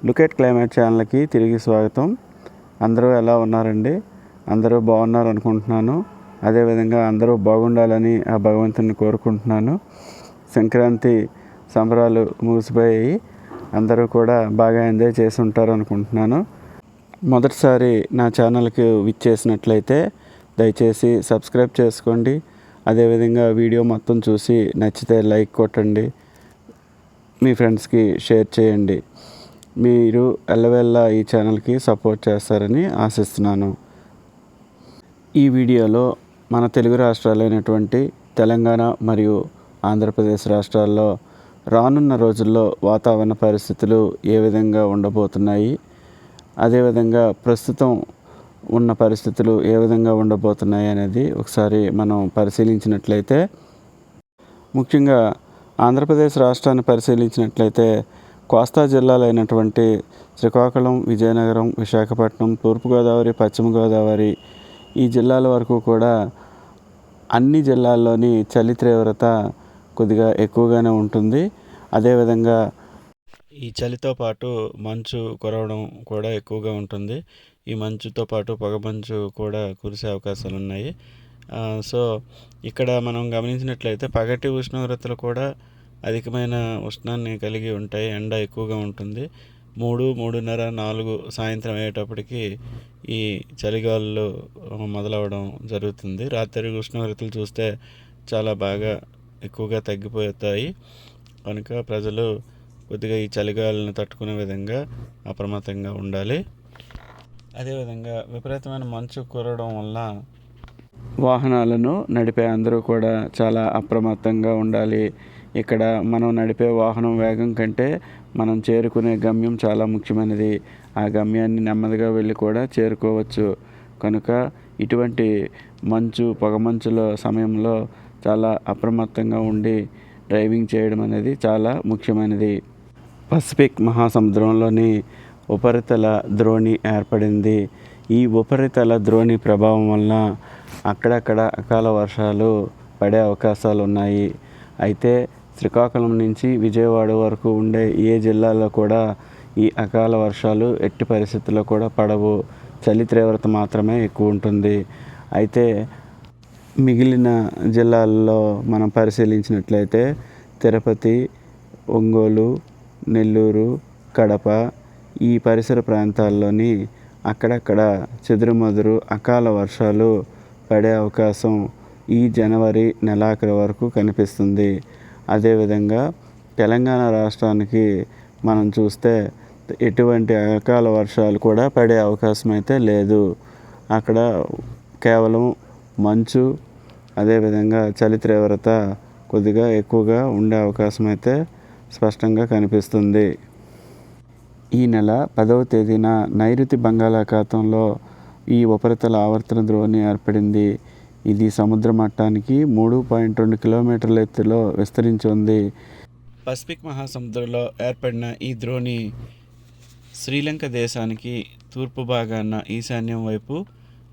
Look at climate ఛానల్కి తిరిగి స్వాగతం. అందరూ ఎలా ఉన్నారండి? అందరూ బాగున్నారు అనుకుంటున్నాను. అదేవిధంగా అందరూ బాగుండాలని ఆ భగవంతుని కోరుకుంటున్నాను. సంక్రాంతి సంబరాలు ముగిసిపోయి అందరూ కూడా బాగా ఎంజాయ్ చేసి ఉంటారు అనుకుంటున్నాను. మొదటిసారి నా ఛానల్కి విచ్చేసినట్లయితే దయచేసి సబ్స్క్రైబ్ చేసుకోండి. అదేవిధంగా వీడియో మొత్తం చూసి నచ్చితే లైక్ కొట్టండి, మీ ఫ్రెండ్స్కి షేర్ చేయండి. మీరు ఎల్లవెల్లా ఈ ఛానల్కి సపోర్ట్ చేస్తారని ఆశిస్తున్నాను. ఈ వీడియోలో మన తెలుగు రాష్ట్రాలైనటువంటి తెలంగాణ మరియు ఆంధ్రప్రదేశ్ రాష్ట్రాల్లో రానున్న రోజుల్లో వాతావరణ పరిస్థితులు ఏ విధంగా ఉండబోతున్నాయి, అదేవిధంగా ప్రస్తుతం ఉన్న పరిస్థితులు ఏ విధంగా ఉండబోతున్నాయి అనేది ఒకసారి మనం పరిశీలించినట్లయితే, ముఖ్యంగా ఆంధ్రప్రదేశ్ రాష్ట్రాన్ని పరిశీలించినట్లయితే కోస్తా జిల్లాలైనటువంటి శ్రీకాకుళం, విజయనగరం, విశాఖపట్నం, తూర్పుగోదావరి, పశ్చిమ గోదావరి ఈ జిల్లాల వరకు కూడా అన్ని జిల్లాల్లోని చలి తీవ్రత కొద్దిగా ఎక్కువగానే ఉంటుంది. అదేవిధంగా ఈ చలితో పాటు మంచు కురవడం కూడా ఎక్కువగా ఉంటుంది. ఈ మంచుతో పాటు పొగమంచు కూడా కురిసే అవకాశాలు ఉన్నాయి. సో ఇక్కడ మనం గమనించినట్లయితే పగటి ఉష్ణోగ్రతలు కూడా అధికమైన ఉష్ణాన్ని కలిగి ఉంటాయి. ఎండ ఎక్కువగా ఉంటుంది. 3, 3:30, 4 సాయంత్రం అయ్యేటప్పటికి ఈ చలిగాలులు మొదలవడం జరుగుతుంది. రాత్రి ఉష్ణోగ్రతలు చూస్తే చాలా బాగా ఎక్కువగా తగ్గిపోతాయి. కనుక ప్రజలు కొద్దిగా ఈ చలిగాలులను తట్టుకునే విధంగా అప్రమత్తంగా ఉండాలి. అదేవిధంగా విపరీతమైన మంచు కురవడం వల్ల వాహనాలను నడిపే అందరూ కూడా చాలా అప్రమత్తంగా ఉండాలి. ఇక్కడ మనం నడిపే వాహనం వేగం కంటే మనం చేరుకునే గమ్యం చాలా ముఖ్యమైనది. ఆ గమ్యాన్ని నెమ్మదిగా వెళ్ళి కూడా చేరుకోవచ్చు. కనుక ఇటువంటి పొగమంచుల సమయంలో చాలా అప్రమత్తంగా ఉండి డ్రైవింగ్ చేయడం అనేది చాలా ముఖ్యమైనది. పసిఫిక్ మహాసముద్రంలోని ఉపరితల ద్రోణి ఏర్పడింది. ఈ ఉపరితల ద్రోణి ప్రభావం వలన అక్కడక్కడ అకాల వర్షాలు పడే అవకాశాలు ఉన్నాయి. అయితే శ్రీకాకుళం నుంచి విజయవాడ వరకు ఉండే ఏ జిల్లాలో కూడా ఈ అకాల వర్షాలు ఎట్టి పరిస్థితుల్లో కూడా పడవు. చలి తీవ్రత మాత్రమే ఎక్కువ ఉంటుంది. అయితే మిగిలిన జిల్లాల్లో మనం పరిశీలించినట్లయితే తిరుపతి, ఒంగోలు, నెల్లూరు, కడప ఈ పరిసర ప్రాంతాల్లోని అక్కడక్కడ చెదురుమదురు అకాల వర్షాలు పడే అవకాశం ఈ జనవరి నెలాఖరు వరకు కనిపిస్తుంది. అదేవిధంగా తెలంగాణ రాష్ట్రానికి మనం చూస్తే ఎటువంటి అకాల వర్షాలు కూడా పడే అవకాశం అయితే లేదు. అక్కడ కేవలం మంచు, అదేవిధంగా చలి తీవ్రత కొద్దిగా ఎక్కువగా ఉండే అవకాశం అయితే స్పష్టంగా కనిపిస్తుంది. ఈ నెల 10వ తేదీన నైరుతి బంగాళాఖాతంలో ఈ ఉపరితల ఆవర్తన ద్రోణి ఏర్పడింది. ఇది సముద్ర మట్టానికి 3.2 కిలోమీటర్ల ఎత్తులో విస్తరించి ఉంది. పసిఫిక్ మహాసముద్రంలో ఏర్పడిన ఈ ద్రోణి శ్రీలంక దేశానికి తూర్పు భాగాన ఈశాన్యం వైపు,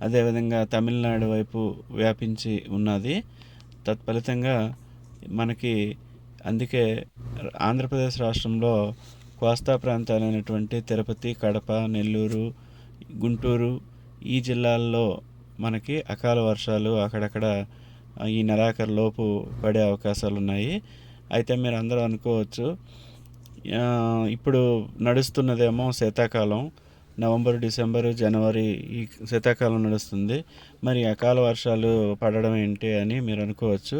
అదేవిధంగా తమిళనాడు వైపు వ్యాపించి ఉన్నది. తత్ఫలితంగా మనకి అందుకే ఆంధ్రప్రదేశ్ రాష్ట్రంలో కోస్తా ప్రాంతాలైనటువంటి తిరుపతి, కడప, నెల్లూరు, గుంటూరు ఈ జిల్లాల్లో మనకి అకాల వర్షాలు అక్కడక్కడ ఈ నెలాఖరు లోపు పడే అవకాశాలు ఉన్నాయి. అయితే మీరు అందరూ అనుకోవచ్చు, ఇప్పుడు నడుస్తున్నదేమో శీతాకాలం, నవంబర్, డిసెంబరు, జనవరి ఈ శీతాకాలం నడుస్తుంది. మరి అకాల వర్షాలు పడడం ఏంటి అని మీరు అనుకోవచ్చు.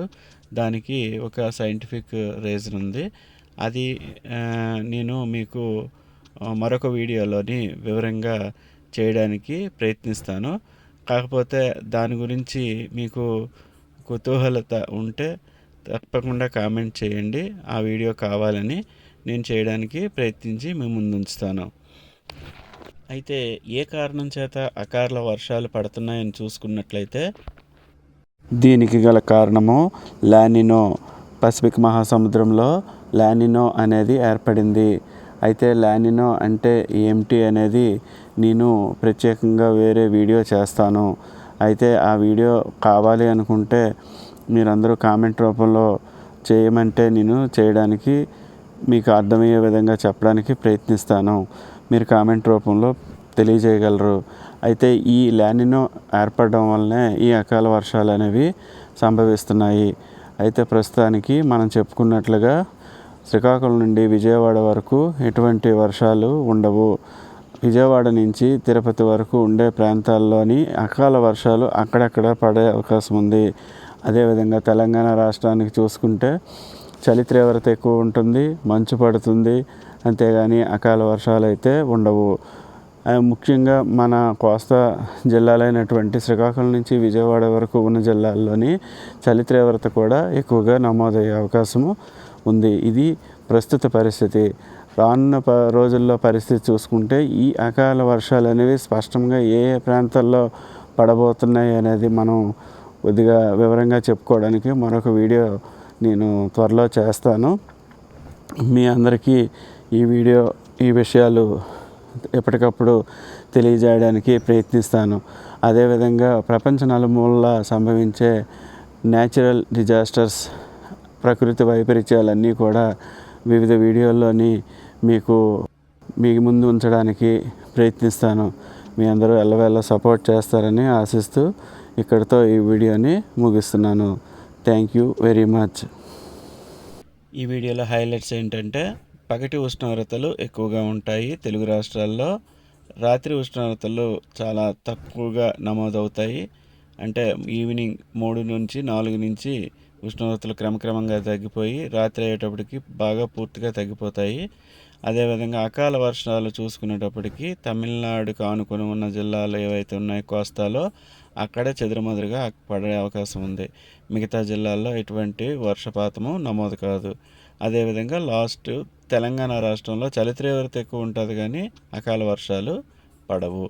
దానికి ఒక సైంటిఫిక్ రీజన్ ఉంది. అది నేను మీకు మరొక వీడియోలోని వివరంగా చేయడానికి ప్రయత్నిస్తాను. కాకపోతే దాని గురించి మీకు కుతూహలత ఉంటే తప్పకుండా కామెంట్ చేయండి. ఆ వీడియో కావాలని నేను చేయడానికి ప్రయత్నించి మీ ముందు ఉంచుతాను. అయితే ఏ కారణం చేత అకాల వర్షాలు పడుతున్నాయని చూసుకున్నట్లయితే దీనికి గల కారణము లానినో. పసిఫిక్ మహాసముద్రంలో లానినో అనేది ఏర్పడింది. అయితే లానినో అంటే ఏమిటి అనేది నేను ప్రత్యేకంగా వేరే వీడియో చేస్తాను. అయితే ఆ వీడియో కావాలి అనుకుంటే మీరందరూ కామెంట్ రూపంలో చేయమంటే నేను చేయడానికి మీకు అర్థమయ్యే విధంగా చెప్పడానికి ప్రయత్నిస్తాను. మీరు కామెంట్ రూపంలో తెలియజేయగలరు. అయితే ఈ లానినో ఏర్పడడం వల్లనే ఈ అకాల వర్షాలు అనేవి సంభవిస్తున్నాయి. అయితే ప్రస్తుతానికి మనం చెప్పుకున్నట్లుగా శ్రీకాకుళం నుండి విజయవాడ వరకు ఎటువంటి వర్షాలు ఉండవు. విజయవాడ నుంచి తిరుపతి వరకు ఉండే ప్రాంతాల్లోని అకాల వర్షాలు అక్కడక్కడ పడే అవకాశం ఉంది. అదేవిధంగా తెలంగాణ రాష్ట్రానికి చూసుకుంటే చలి తీవ్రత ఎక్కువ ఉంటుంది, మంచు పడుతుంది. అంతేగాని అకాల వర్షాలు అయితే ఉండవు. ముఖ్యంగా మన కోస్తా జిల్లాలైనటువంటి శ్రీకాకుళం నుంచి విజయవాడ వరకు ఉన్న జిల్లాల్లోని చలి తీవ్రత కూడా ఎక్కువగా నమోదయ్యే అవకాశము ఉంది. ఇది ప్రస్తుత పరిస్థితి. రానున్న రోజుల్లో పరిస్థితి చూసుకుంటే ఈ అకాల వర్షాలు అనేవి స్పష్టంగా ఏ ఏ ప్రాంతాల్లో పడబోతున్నాయి అనేది మనం కొద్దిగా వివరంగా చెప్పుకోవడానికి మరొక వీడియో నేను త్వరలో చేస్తాను. మీ అందరికీ ఈ విషయాలు ఎప్పటికప్పుడు తెలియజేయడానికి ప్రయత్నిస్తాను. అదేవిధంగా ప్రపంచ నలుమూలలా సంభవించే న్యాచురల్ డిజాస్టర్స్, ప్రకృతి వైపరీత్యాలన్నీ కూడా వివిధ వీడియోల్లోని మీ ముందు ఉంచడానికి ప్రయత్నిస్తాను. మీ అందరూ ఎల్లవేళ సపోర్ట్ చేస్తారని ఆశిస్తూ ఇక్కడితో ఈ వీడియోని ముగిస్తున్నాను. Thank you very much. ఈ వీడియోలో హైలైట్స్ ఏంటంటే పగటి ఉష్ణోగ్రతలు ఎక్కువగా ఉంటాయి తెలుగు రాష్ట్రాల్లో. రాత్రి ఉష్ణోగ్రతలు చాలా తక్కువగా నమోదవుతాయి. అంటే ఈవినింగ్ 3 నుంచి 4 నుంచి ఉష్ణోగ్రతలు క్రమక్రమంగా తగ్గిపోయి రాత్రి అయ్యేటప్పటికి బాగా పూర్తిగా తగ్గిపోతాయి. అదేవిధంగా అకాల వర్షాలు చూసుకునేటప్పటికి తమిళనాడుకు ఆనుకొని ఉన్న జిల్లాలు ఏవైతే ఉన్నాయో కోస్తాలో అక్కడే చెదురుమదురుగా పడే అవకాశం ఉంది. మిగతా జిల్లాల్లో ఎటువంటి వర్షపాతము నమోదు కాదు. అదేవిధంగా తెలంగాణ రాష్ట్రంలో చలి తీవ్రత ఎక్కువ ఉంటుంది కానీ అకాల వర్షాలు పడవు.